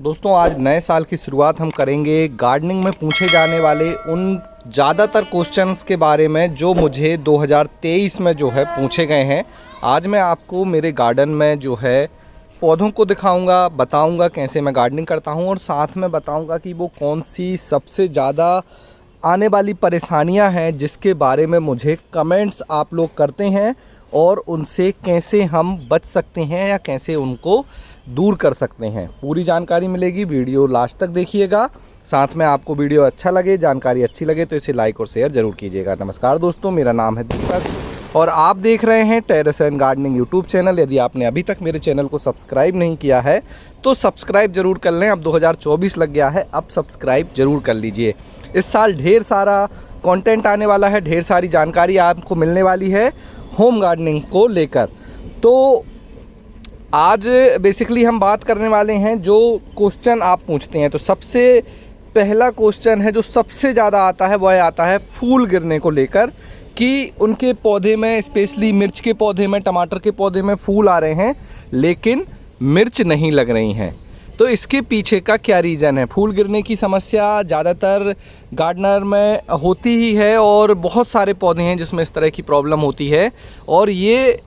दोस्तों आज नए साल की शुरुआत हम करेंगे गार्डनिंग में पूछे जाने वाले उन ज़्यादातर क्वेश्चंस के बारे में जो मुझे 2023 में जो है पूछे गए हैं। आज मैं आपको मेरे गार्डन में जो है पौधों को दिखाऊंगा, बताऊंगा कैसे मैं गार्डनिंग करता हूं और साथ में बताऊंगा कि वो कौन सी सबसे ज़्यादा आने वाली परेशानियां हैं जिसके बारे में मुझे कमेंट्स आप लोग करते हैं और उनसे कैसे हम बच सकते हैं या कैसे उनको दूर कर सकते हैं। पूरी जानकारी मिलेगी, वीडियो लास्ट तक देखिएगा। साथ में आपको वीडियो अच्छा लगे, जानकारी अच्छी लगे तो इसे लाइक और शेयर ज़रूर कीजिएगा। नमस्कार दोस्तों, मेरा नाम है दीपक और आप देख रहे हैं terrace and gardening YouTube channel. यदि आपने अभी तक मेरे चैनल को सब्सक्राइब नहीं किया है तो सब्सक्राइब ज़रूर कर लें। अब 2024 लग गया है, अब सब्सक्राइब ज़रूर कर लीजिए। इस साल ढेर सारा कंटेंट आने वाला है, ढेर सारी जानकारी आपको मिलने वाली है होम गार्डनिंग को लेकर। तो आज बेसिकली हम बात करने वाले हैं जो क्वेश्चन आप पूछते हैं। तो सबसे पहला क्वेश्चन है जो सबसे ज़्यादा आता है वह आता है फूल गिरने को लेकर कि उनके पौधे में, स्पेशली मिर्च के पौधे में, टमाटर के पौधे में फूल आ रहे हैं लेकिन मिर्च नहीं लग रही हैं। तो इसके पीछे का क्या रीज़न है? फूल गिरने की समस्या ज़्यादातर गार्डनर में होती ही है और बहुत सारे पौधे हैं जिसमें इस तरह की प्रॉब्लम होती है और ये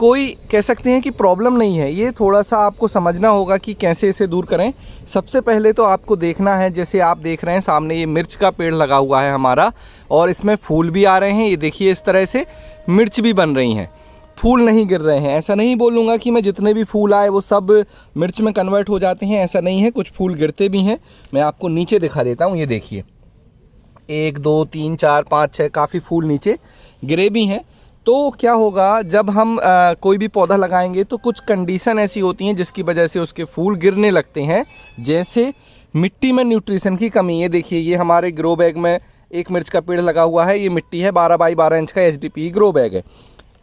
कोई कह सकते हैं कि प्रॉब्लम नहीं है। ये थोड़ा सा आपको समझना होगा कि कैसे इसे दूर करें। सबसे पहले तो आपको देखना है, जैसे आप देख रहे हैं सामने ये मिर्च का पेड़ लगा हुआ है हमारा और इसमें फूल भी आ रहे हैं। ये देखिए इस तरह से मिर्च भी बन रही हैं, फूल नहीं गिर रहे हैं। ऐसा नहीं बोलूँगा कि मैं जितने भी फूल आए वो सब मिर्च में कन्वर्ट हो जाते हैं, ऐसा नहीं है। कुछ फूल गिरते भी हैं। मैं आपको नीचे दिखा देता हूँ। ये देखिए 1 2 3 4 5 6 काफ़ी फूल नीचे गिरे भी हैं। तो क्या होगा जब हम कोई भी पौधा लगाएंगे तो कुछ कंडीशन ऐसी होती हैं जिसकी वजह से उसके फूल गिरने लगते हैं, जैसे मिट्टी में न्यूट्रिशन की कमी। ये देखिए ये हमारे ग्रो बैग में एक मिर्च का पेड़ लगा हुआ है। ये मिट्टी है 12 बाई 12 इंच का HDPE ग्रो बैग है।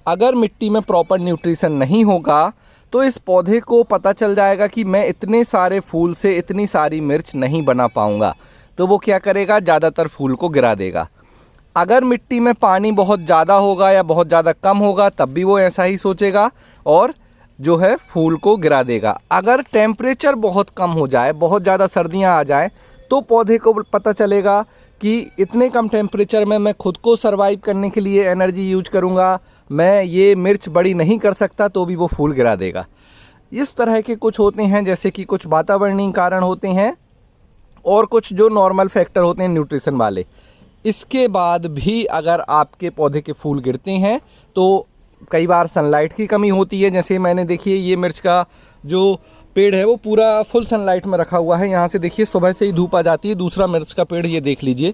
अगर मिट्टी में प्रॉपर न्यूट्रिशन नहीं होगा तो इस पौधे को पता चल जाएगा कि मैं इतने सारे फूल से इतनी सारी मिर्च नहीं बना पाऊँगा। तो वो क्या करेगा, ज़्यादातर फूल को गिरा देगा। अगर मिट्टी में पानी बहुत ज़्यादा होगा या बहुत ज़्यादा कम होगा तब भी वो ऐसा ही सोचेगा और जो है फूल को गिरा देगा। अगर टेम्परेचर बहुत कम हो जाए, बहुत ज़्यादा सर्दियां आ जाएं, तो पौधे को पता चलेगा कि इतने कम टेम्परेचर में मैं खुद को सर्वाइव करने के लिए एनर्जी यूज करूँगा, मैं ये मिर्च बड़ी नहीं कर सकता, तो भी वो फूल गिरा देगा। इस तरह के कुछ होते हैं, जैसे कि कुछ वातावरणीय कारण होते हैं और कुछ जो नॉर्मल फैक्टर होते हैं न्यूट्रिशन वाले। इसके बाद भी अगर आपके पौधे के फूल गिरते हैं तो कई बार सनलाइट की कमी होती है। जैसे मैंने देखिए ये मिर्च का जो पेड़ है वो पूरा फुल सनलाइट में रखा हुआ है। यहाँ से देखिए सुबह से ही धूप आ जाती है। दूसरा मिर्च का पेड़ ये देख लीजिए,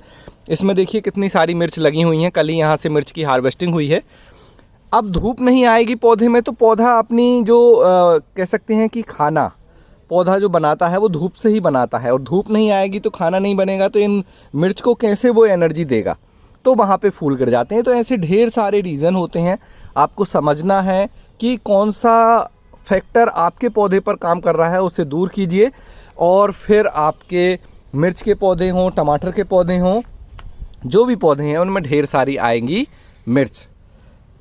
इसमें देखिए कितनी सारी मिर्च लगी हुई हैं। कल ही यहाँ से मिर्च की हार्वेस्टिंग हुई है। अब धूप नहीं आएगी पौधे में तो पौधा अपनी जो कह सकते हैं कि खाना पौधा जो बनाता है वो धूप से ही बनाता है और धूप नहीं आएगी तो खाना नहीं बनेगा, तो इन मिर्च को कैसे वो एनर्जी देगा, तो वहाँ पे फूल गिर जाते हैं। तो ऐसे ढेर सारे रीज़न होते हैं। आपको समझना है कि कौन सा फैक्टर आपके पौधे पर काम कर रहा है, उसे दूर कीजिए और फिर आपके मिर्च के पौधे हों, टमाटर के पौधे हों, जो भी पौधे हैं उनमें ढेर सारी आएंगी मिर्च।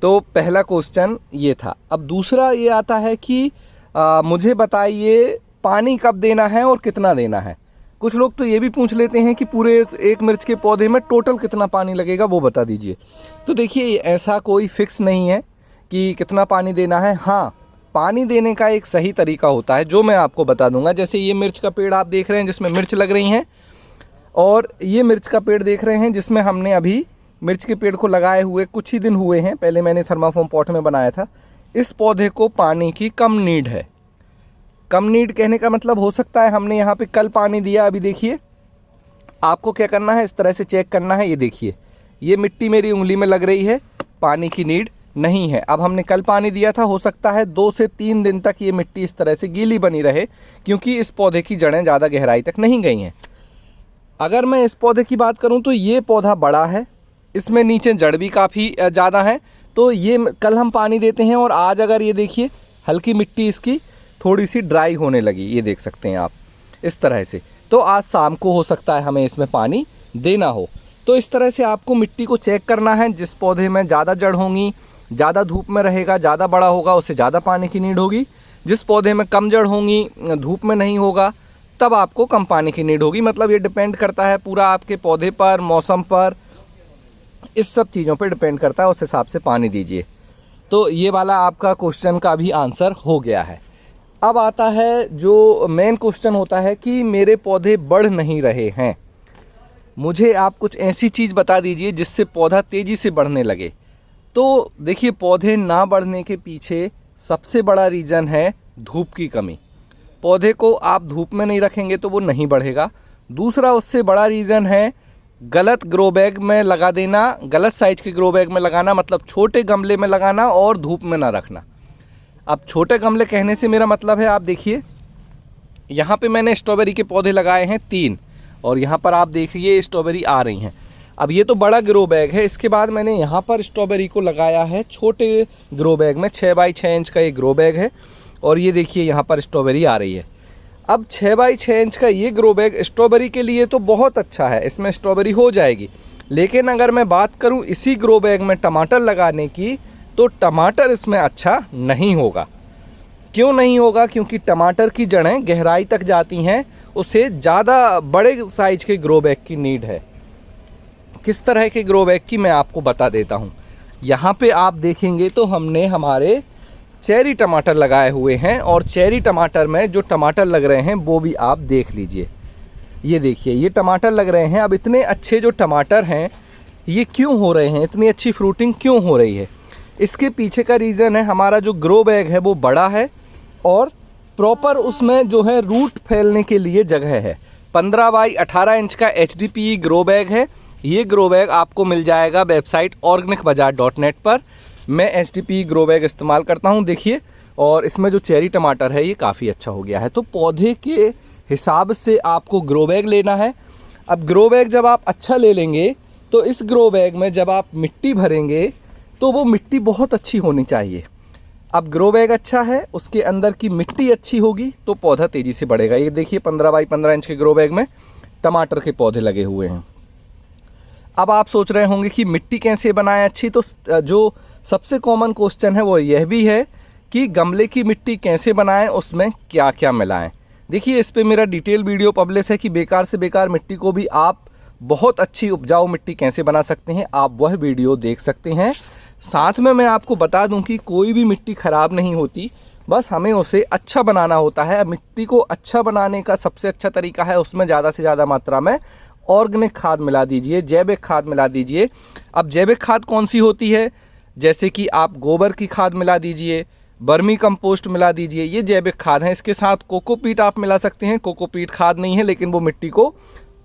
तो पहला क्वेश्चन ये था। अब दूसरा ये आता है कि मुझे बताइए पानी कब देना है और कितना देना है। कुछ लोग तो ये भी पूछ लेते हैं कि पूरे एक मिर्च के पौधे में टोटल कितना पानी लगेगा वो बता दीजिए। तो देखिए ऐसा कोई फिक्स नहीं है कि कितना पानी देना है। हाँ, पानी देने का एक सही तरीका होता है जो मैं आपको बता दूंगा। जैसे ये मिर्च का पेड़ आप देख रहे हैं जिसमें मिर्च लग रही हैं और ये मिर्च का पेड़ देख रहे हैं जिसमें हमने अभी मिर्च के पेड़ को लगाए हुए कुछ ही दिन हुए हैं। पहले मैंने थर्माफॉर्म पॉट में बनाया था। इस पौधे को पानी की कम नीड है। कम नीड कहने का मतलब हो सकता है हमने यहाँ पे कल पानी दिया। अभी देखिए आपको क्या करना है, इस तरह से चेक करना है। ये देखिए ये मिट्टी मेरी उंगली में लग रही है, पानी की नीड नहीं है। अब हमने कल पानी दिया था, हो सकता है 2 से 3 दिन तक ये मिट्टी इस तरह से गीली बनी रहे क्योंकि इस पौधे की जड़ें ज़्यादा गहराई तक नहीं गई हैं। अगर मैं इस पौधे की बात करूँ तो ये पौधा बड़ा है, इसमें नीचे जड़ भी काफ़ी ज़्यादा है। तो ये कल हम पानी देते हैं और आज अगर ये देखिए हल्की मिट्टी इसकी थोड़ी सी ड्राई होने लगी, ये देख सकते हैं आप इस तरह से। तो आज शाम को हो सकता है हमें इसमें पानी देना हो। तो इस तरह से आपको मिट्टी को चेक करना है। जिस पौधे में ज़्यादा जड़ होंगी, ज़्यादा धूप में रहेगा, ज़्यादा बड़ा होगा, उससे ज़्यादा पानी की नीड होगी। जिस पौधे में कम जड़ होंगी, धूप में नहीं होगा, तब आपको कम पानी की नीड होगी। मतलब ये डिपेंड करता है पूरा आपके पौधे पर, मौसम पर, इस सब चीज़ों पर डिपेंड करता है, उस हिसाब से पानी दीजिए। तो ये वाला आपका क्वेश्चन का भी आंसर हो गया है। अब आता है जो मेन क्वेश्चन होता है कि मेरे पौधे बढ़ नहीं रहे हैं, मुझे आप कुछ ऐसी चीज़ बता दीजिए जिससे पौधा तेज़ी से बढ़ने लगे। तो देखिए, पौधे ना बढ़ने के पीछे सबसे बड़ा रीज़न है धूप की कमी। पौधे को आप धूप में नहीं रखेंगे तो वो नहीं बढ़ेगा। दूसरा उससे बड़ा रीज़न है गलत ग्रो बैग में लगा देना, गलत साइज के ग्रो बैग में लगाना, मतलब छोटे गमले में लगाना और धूप में ना रखना। अब छोटे गमले कहने से मेरा मतलब है, आप देखिए यहाँ पे मैंने स्ट्रॉबेरी के पौधे लगाए हैं 3, और यहाँ पर आप देखिए स्ट्रॉबेरी आ रही हैं। अब ये तो बड़ा ग्रो बैग है, इसके बाद मैंने यहाँ पर स्ट्रॉबेरी को लगाया है छोटे ग्रो बैग में। 6 बाई 6 इंच का ये ग्रो बैग है, और ये देखिए यहाँ पर स्ट्रॉबेरी आ रही है। अब 6 बाई 6 इंच का ये ग्रो बैग स्ट्रॉबेरी के लिए तो बहुत अच्छा है, इसमें स्ट्रॉबेरी हो जाएगी। लेकिन अगर मैं बात करूँ इसी ग्रो बैग में टमाटर लगाने की, तो टमाटर इसमें अच्छा नहीं होगा। क्यों नहीं होगा? क्योंकि टमाटर की जड़ें गहराई तक जाती हैं, उसे ज़्यादा बड़े साइज के ग्रो बैग की नीड है। किस तरह के ग्रो बैग की मैं आपको बता देता हूँ। यहाँ पे आप देखेंगे तो हमने हमारे चेरी टमाटर लगाए हुए हैं, और चेरी टमाटर में जो टमाटर लग रहे हैं वो भी आप देख लीजिए। ये देखिए, ये टमाटर लग रहे हैं। अब इतने अच्छे जो टमाटर हैं ये क्यों हो रहे हैं, इतनी अच्छी फ्रूटिंग क्यों हो रही है? इसके पीछे का रीज़न है हमारा जो ग्रो बैग है वो बड़ा है, और प्रॉपर उसमें जो है रूट फैलने के लिए जगह है। 15 बाई 18 इंच का HDPE ग्रो बैग है। ये ग्रो बैग आपको मिल जाएगा वेबसाइट organicbazaar.net पर। मैं HDPE ग्रो बैग इस्तेमाल करता हूँ, देखिए। और इसमें जो चेरी टमाटर है ये काफ़ी अच्छा हो गया है। तो पौधे के हिसाब से आपको ग्रो बैग लेना है। अब ग्रो बैग जब आप अच्छा ले लेंगे तो इस ग्रो बैग में जब आप मिट्टी भरेंगे तो वो मिट्टी बहुत अच्छी होनी चाहिए। अब ग्रो बैग अच्छा है, उसके अंदर की मिट्टी अच्छी होगी तो पौधा तेज़ी से बढ़ेगा। ये देखिए 15 बाई 15 इंच के ग्रो बैग में टमाटर के पौधे लगे हुए हैं। अब आप सोच रहे होंगे कि मिट्टी कैसे बनाएं अच्छी, तो जो सबसे कॉमन क्वेश्चन है वो यह भी है कि गमले की मिट्टी कैसे बनाएं, उसमें क्या क्या मिलाएं। देखिए, इस पे मेरा डिटेल वीडियो पब्लिश है कि बेकार से बेकार मिट्टी को भी आप बहुत अच्छी उपजाऊ मिट्टी कैसे बना सकते हैं, आप वह वीडियो देख सकते हैं। साथ में मैं आपको बता दूं कि कोई भी मिट्टी ख़राब नहीं होती, बस हमें उसे अच्छा बनाना होता है। मिट्टी को अच्छा बनाने का सबसे अच्छा तरीका है उसमें ज़्यादा से ज़्यादा मात्रा में ऑर्गेनिक खाद मिला दीजिए, जैविक खाद मिला दीजिए। अब जैविक खाद कौन सी होती है? जैसे कि आप गोबर की खाद मिला दीजिए, बर्मी कंपोस्ट मिला दीजिए, ये जैविक खाद हैं। इसके साथ कोकोपीट आप मिला सकते हैं। कोकोपीट खाद नहीं है लेकिन वो मिट्टी को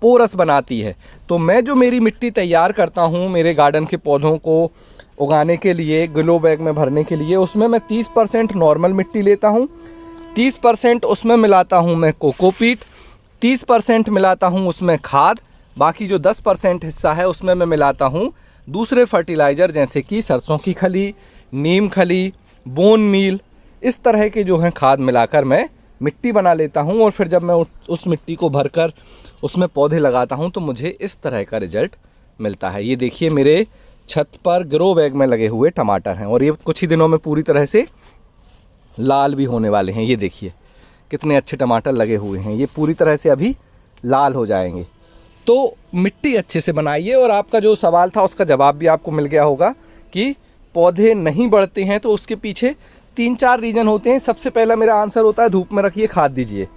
पोरस बनाती है। तो मैं जो मेरी मिट्टी तैयार करता हूँ मेरे गार्डन के पौधों को उगाने के लिए, ग्लो बैग में भरने के लिए, उसमें मैं 30% नॉर्मल मिट्टी लेता हूँ, 30% उसमें मिलाता हूँ मैं कोकोपीट, 30% मिलाता हूँ उसमें खाद, बाकी जो 10% हिस्सा है उसमें मैं मिलाता हूँ दूसरे फर्टिलाइज़र जैसे कि सरसों की खली, नीम खली, बोन मील, इस तरह के जो हैं खाद मिलाकर मैं मिट्टी बना लेता हूँ। और फिर जब मैं उस मिट्टी को भरकर उसमें पौधे लगाता हूँ तो मुझे इस तरह का रिजल्ट मिलता है। ये देखिए मेरे छत पर ग्रो बैग में लगे हुए टमाटर हैं, और ये कुछ ही दिनों में पूरी तरह से लाल भी होने वाले हैं। ये देखिए कितने अच्छे टमाटर लगे हुए हैं, ये पूरी तरह से अभी लाल हो जाएंगे। तो मिट्टी अच्छे से बनाइए। और आपका जो सवाल था उसका जवाब भी आपको मिल गया होगा कि पौधे नहीं बढ़ते हैं, तो उसके पीछे 3-4 रीज़न होते हैं। सबसे पहला मेरा आंसर होता है धूप में रखिए, खाद दीजिए।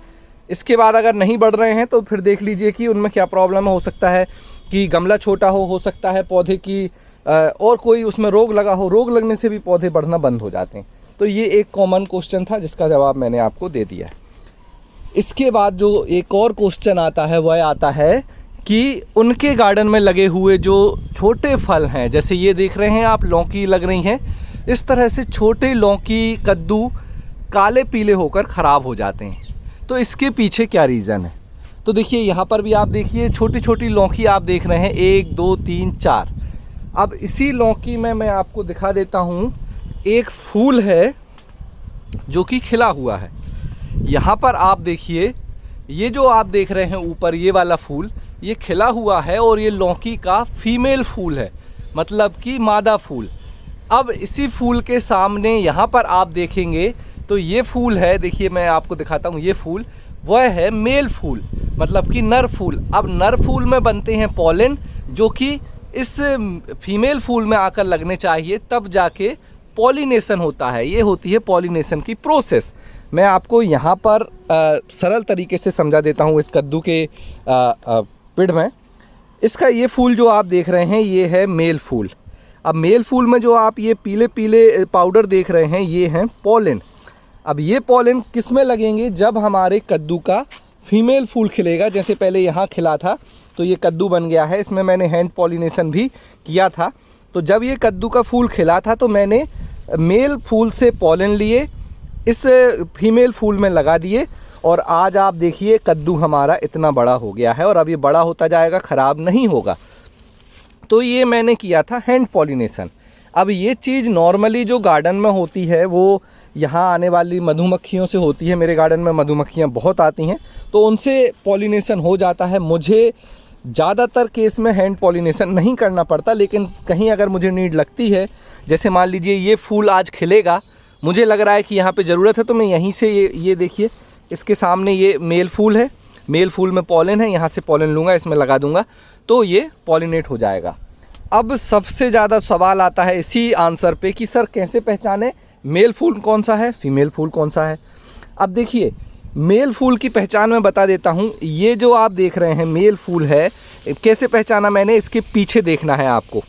इसके बाद अगर नहीं बढ़ रहे हैं तो फिर देख लीजिए कि उनमें क्या प्रॉब्लम हो सकता है, कि गमला छोटा हो सकता है पौधे की, और कोई उसमें रोग लगा हो। रोग लगने से भी पौधे बढ़ना बंद हो जाते हैं। तो ये एक कॉमन क्वेश्चन था जिसका जवाब मैंने आपको दे दिया है। इसके बाद जो एक और क्वेश्चन आता है वह आता है कि उनके गार्डन में लगे हुए जो छोटे फल हैं, जैसे ये देख रहे हैं आप, लौकी लग रही हैं, इस तरह से छोटे लौकी, कद्दू काले पीले होकर ख़राब हो जाते हैं। तो इसके पीछे क्या रीज़न है? तो देखिए यहाँ पर भी आप देखिए छोटी छोटी लौकी आप देख रहे हैं, 1 2 3 4। अब इसी लौकी में मैं आपको दिखा देता हूँ, एक फूल है जो कि खिला हुआ है। यहाँ पर आप देखिए, ये जो आप देख रहे हैं ऊपर ये वाला फूल, ये खिला हुआ है और ये लौकी का फीमेल फूल है, मतलब कि मादा फूल। अब इसी फूल के सामने यहाँ पर आप देखेंगे तो ये फूल है, देखिए मैं आपको दिखाता हूँ, ये फूल वह है मेल फूल, मतलब कि नर फूल। अब नर फूल में बनते हैं पॉलन, जो कि इस फीमेल फूल में आकर लगने चाहिए, तब जाके पॉलिनेशन होता है। ये होती है पॉलिनेशन की प्रोसेस। मैं आपको यहाँ पर सरल तरीके से समझा देता हूँ इस कद्दू के पेड़ में। इसका ये फूल जो आप देख रहे हैं ये है मेल फूल। अब मेल फूल में जो आप ये पीले पीले पाउडर देख रहे हैं ये हैं पॉलन। अब ये पॉलन किस में लगेंगे? जब हमारे कद्दू का फीमेल फूल खिलेगा। जैसे पहले यहाँ खिला था तो ये कद्दू बन गया है, इसमें मैंने हैंड पॉलिनेशन भी किया था। तो जब ये कद्दू का फूल खिला था तो मैंने मेल फूल से पॉलन लिए, इस फीमेल फूल में लगा दिए, और आज आप देखिए कद्दू हमारा इतना बड़ा हो गया है और अब ये बड़ा होता जाएगा, ख़राब नहीं होगा। तो ये मैंने किया था हैंड पॉलिनेशन। अब ये चीज़ नॉर्मली जो गार्डन में होती है वो यहाँ आने वाली मधुमक्खियों से होती है। मेरे गार्डन में मधुमक्खियाँ बहुत आती हैं तो उनसे पॉलिनेशन हो जाता है। मुझे ज़्यादातर केस में हैंड पॉलिनेशन नहीं करना पड़ता, लेकिन कहीं अगर मुझे नीड लगती है, जैसे मान लीजिए ये फूल आज खिलेगा, मुझे लग रहा है कि यहाँ पे ज़रूरत है, तो मैं यहीं से ये देखिए इसके सामने ये मेल फूल है, मेल फूल में पॉलन है, यहाँ से पॉलन लूँगा, इसमें लगा दूँगा तो ये पॉलिनेट हो जाएगा। अब सबसे ज़्यादा सवाल आता है इसी आंसर पे कि सर कैसे पहचाने मेल फूल कौन सा है, फीमेल फूल कौन सा है। अब देखिए मेल फूल की पहचान मैं बता देता हूँ। ये जो आप देख रहे हैं मेल फूल है, कैसे पहचाना मैंने, इसके पीछे देखना है आपको।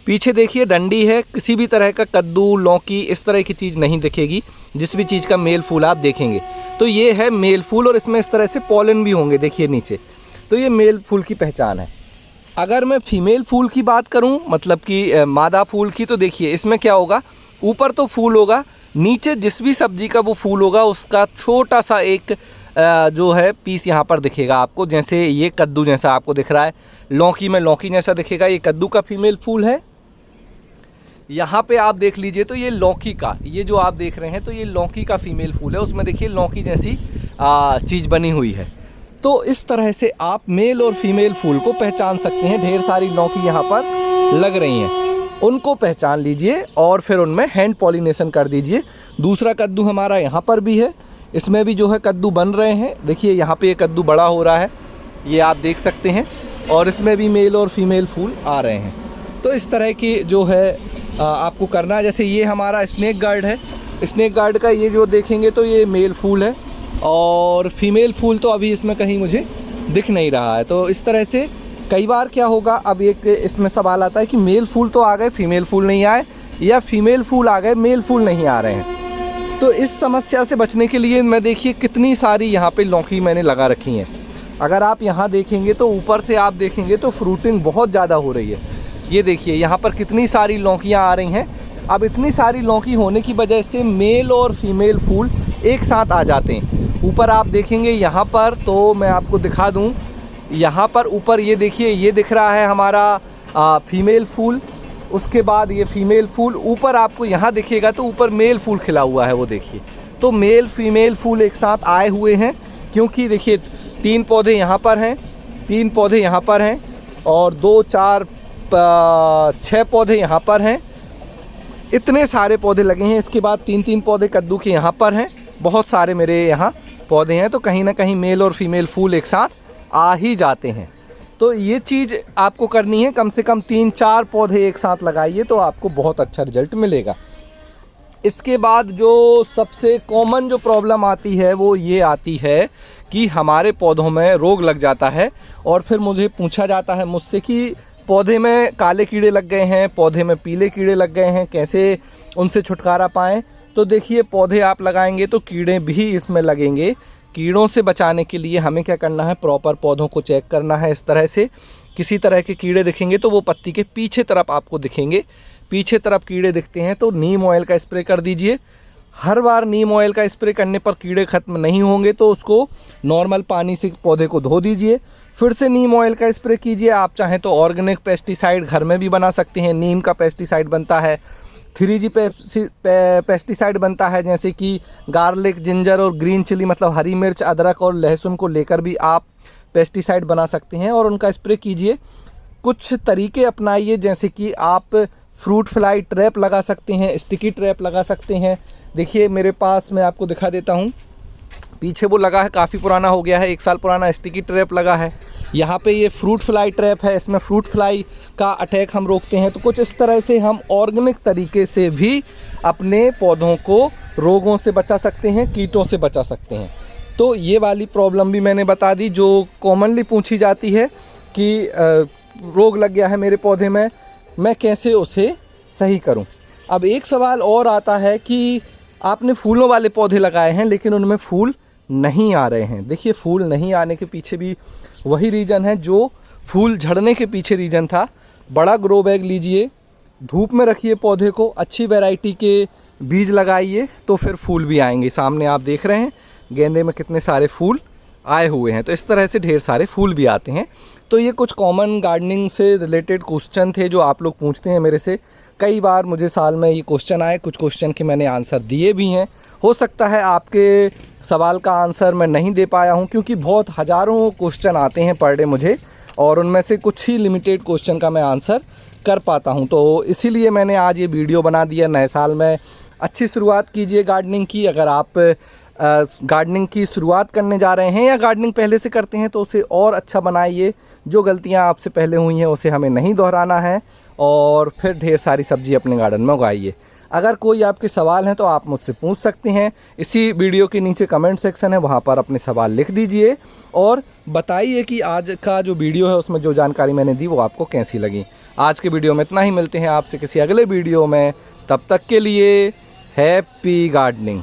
पीछे देखिए डंडी है, किसी भी तरह का कद्दू लौकी इस तरह की चीज़ नहीं दिखेगी। जिस भी चीज़ का मेल फूल आप देखेंगे तो ये है मेल फूल, और इसमें इस तरह से पॉलन भी होंगे देखिए नीचे। तो ये मेल फूल की पहचान है। अगर मैं फीमेल फूल की बात करूं, मतलब कि मादा फूल की, तो देखिए इसमें क्या होगा, ऊपर तो फूल होगा, नीचे जिस भी सब्जी का वो फूल होगा उसका छोटा सा एक जो है पीस यहाँ पर दिखेगा आपको। जैसे ये कद्दू जैसा आपको दिख रहा है, लौकी में लौकी जैसा दिखेगा, ये कद्दू का फीमेल फूल है। यहाँ पे आप देख लीजिए तो ये लौकी का, ये जो आप देख रहे हैं तो ये लौकी का फीमेल फूल है, उसमें देखिए लौकी जैसी चीज़ बनी हुई है। तो इस तरह से आप मेल और फीमेल फूल को पहचान सकते हैं। ढेर सारी लौकी यहाँ पर लग रही हैं, उनको पहचान लीजिए और फिर उनमें हैंड पॉलिनेशन कर दीजिए। दूसरा कद्दू हमारा यहाँ पर भी है, इसमें भी जो है कद्दू बन रहे हैं। देखिए यहाँ पे ये कद्दू बड़ा हो रहा है, ये आप देख सकते हैं, और इसमें भी मेल और फीमेल फूल आ रहे हैं। तो इस तरह की जो है आपको करना है। जैसे ये हमारा स्नेक गार्ड है, स्नेक गार्ड का ये जो देखेंगे तो ये मेल फूल है, और फीमेल फूल तो अभी इसमें कहीं मुझे दिख नहीं रहा है। तो इस तरह से कई बार क्या होगा, अब एक इसमें सवाल आता है कि मेल फूल तो आ गए फीमेल फूल नहीं आए, या फीमेल फूल आ गए मेल फूल नहीं आ रहे हैं। तो इस समस्या से बचने के लिए मैं देखिए कितनी सारी यहाँ पे लौकी मैंने लगा रखी हैं। अगर आप यहाँ देखेंगे तो ऊपर से आप देखेंगे तो फ्रूटिंग बहुत ज़्यादा हो रही है। ये देखिए यहाँ पर कितनी सारी लौकियाँ आ रही हैं। अब इतनी सारी लौकी होने की वजह से मेल और फीमेल फूल एक साथ आ जाते हैं। ऊपर आप देखेंगे यहाँ पर, तो मैं आपको दिखा दूँ, यहाँ पर ऊपर ये देखिए, ये दिख रहा है हमारा फीमेल फूल, उसके बाद ये फीमेल फूल, ऊपर आपको यहाँ दिखेगा तो ऊपर मेल फूल खिला हुआ है, वो देखिए। तो मेल फीमेल फूल एक साथ आए हुए हैं, क्योंकि देखिए 3 पौधे यहाँ पर हैं, 3 पौधे यहाँ पर हैं, और 2 4 6 पौधे यहाँ पर हैं। इतने सारे पौधे लगे हैं। इसके बाद 3-3 पौधे कद्दू के यहाँ पर हैं। बहुत सारे मेरे यहाँ पौधे हैं, तो कहीं ना कहीं मेल और फीमेल फूल एक साथ आ ही जाते हैं। तो ये चीज़ आपको करनी है, कम से कम 3-4 पौधे एक साथ लगाइए तो आपको बहुत अच्छा रिजल्ट मिलेगा। इसके बाद जो सबसे कॉमन जो प्रॉब्लम आती है वो ये आती है कि हमारे पौधों में रोग लग जाता है, और फिर मुझे पूछा जाता है मुझसे कि पौधे में काले कीड़े लग गए हैं, पौधे में पीले कीड़े लग गए हैं, कैसे उनसे छुटकारा पाएँ। तो देखिए पौधे आप लगाएंगे तो कीड़े भी इसमें लगेंगे। कीड़ों से बचाने के लिए हमें क्या करना है, प्रॉपर पौधों को चेक करना है। इस तरह से किसी तरह के कीड़े दिखेंगे तो वो पत्ती के पीछे तरफ आपको दिखेंगे। पीछे तरफ कीड़े दिखते हैं तो नीम ऑयल का स्प्रे कर दीजिए। हर बार नीम ऑयल का स्प्रे करने पर कीड़े ख़त्म नहीं होंगे तो उसको नॉर्मल पानी से पौधे को धो दीजिए, फिर से नीम ऑयल का स्प्रे कीजिए। आप चाहें तो ऑर्गेनिक पेस्टिसाइड घर में भी बना सकते हैं। नीम का पेस्टिसाइड बनता है, 3G पेस्टिसाइड बनता है, जैसे कि गार्लिक, जिंजर और ग्रीन चिली, मतलब हरी मिर्च, अदरक और लहसुन को लेकर भी आप पेस्टिसाइड बना सकते हैं और उनका स्प्रे कीजिए। कुछ तरीके अपनाइए, जैसे कि आप फ्रूट फ्लाई ट्रैप लगा सकते हैं, स्टिकी ट्रैप लगा सकते हैं। देखिए मेरे पास, मैं आपको दिखा देता हूँ, पीछे वो लगा है, काफ़ी पुराना हो गया है, 1 साल पुराना स्टिकी ट्रैप लगा है। यहाँ पे ये फ्रूट फ्लाई ट्रैप है, इसमें फ्रूट फ्लाई का अटैक हम रोकते हैं। तो कुछ इस तरह से हम ऑर्गेनिक तरीके से भी अपने पौधों को रोगों से बचा सकते हैं, कीटों से बचा सकते हैं। तो ये वाली प्रॉब्लम भी मैंने बता दी जो कॉमनली पूछी जाती है कि रोग लग गया है मेरे पौधे में, मैं कैसे उसे सही करूं। अब एक सवाल और आता है कि आपने फूलों वाले पौधे लगाए हैं लेकिन उनमें फूल नहीं आ रहे हैं। देखिए, फूल नहीं आने के पीछे भी वही रीज़न है जो फूल झड़ने के पीछे रीज़न था। बड़ा ग्रो बैग लीजिए, धूप में रखिए पौधे को, अच्छी वैरायटी के बीज लगाइए तो फिर फूल भी आएंगे। सामने आप देख रहे हैं गेंदे में कितने सारे फूल आए हुए हैं। तो इस तरह से ढेर सारे फूल भी आते हैं। तो ये कुछ कॉमन गार्डनिंग से रिलेटेड क्वेश्चन थे जो आप लोग पूछते हैं मेरे से। कई बार मुझे साल में ये क्वेश्चन आए, कुछ क्वेश्चन के मैंने आंसर दिए भी हैं। हो सकता है आपके सवाल का आंसर मैं नहीं दे पाया हूँ क्योंकि बहुत हज़ारों क्वेश्चन आते हैं पर डे मुझे, और उनमें से कुछ ही लिमिटेड क्वेश्चन का मैं आंसर कर पाता हूँ। तो इसीलिए मैंने आज ये वीडियो बना दिया। नए साल में अच्छी शुरुआत कीजिए गार्डनिंग की। अगर आप गार्डनिंग की शुरुआत करने जा रहे हैं या गार्डनिंग पहले से करते हैं तो उसे और अच्छा बनाइए। जो गलतियां आपसे पहले हुई हैं उसे हमें नहीं दोहराना है, और फिर ढेर सारी सब्ज़ी अपने गार्डन में उगाइए। अगर कोई आपके सवाल हैं तो आप मुझसे पूछ सकते हैं। इसी वीडियो के नीचे कमेंट सेक्शन है, वहाँ पर अपने सवाल लिख दीजिए और बताइए कि आज का जो वीडियो है उसमें जो जानकारी मैंने दी वो आपको कैसी लगी। आज के वीडियो में इतना ही। मिलते हैं आपसे किसी अगले वीडियो में, तब तक के लिए हैप्पी गार्डनिंग।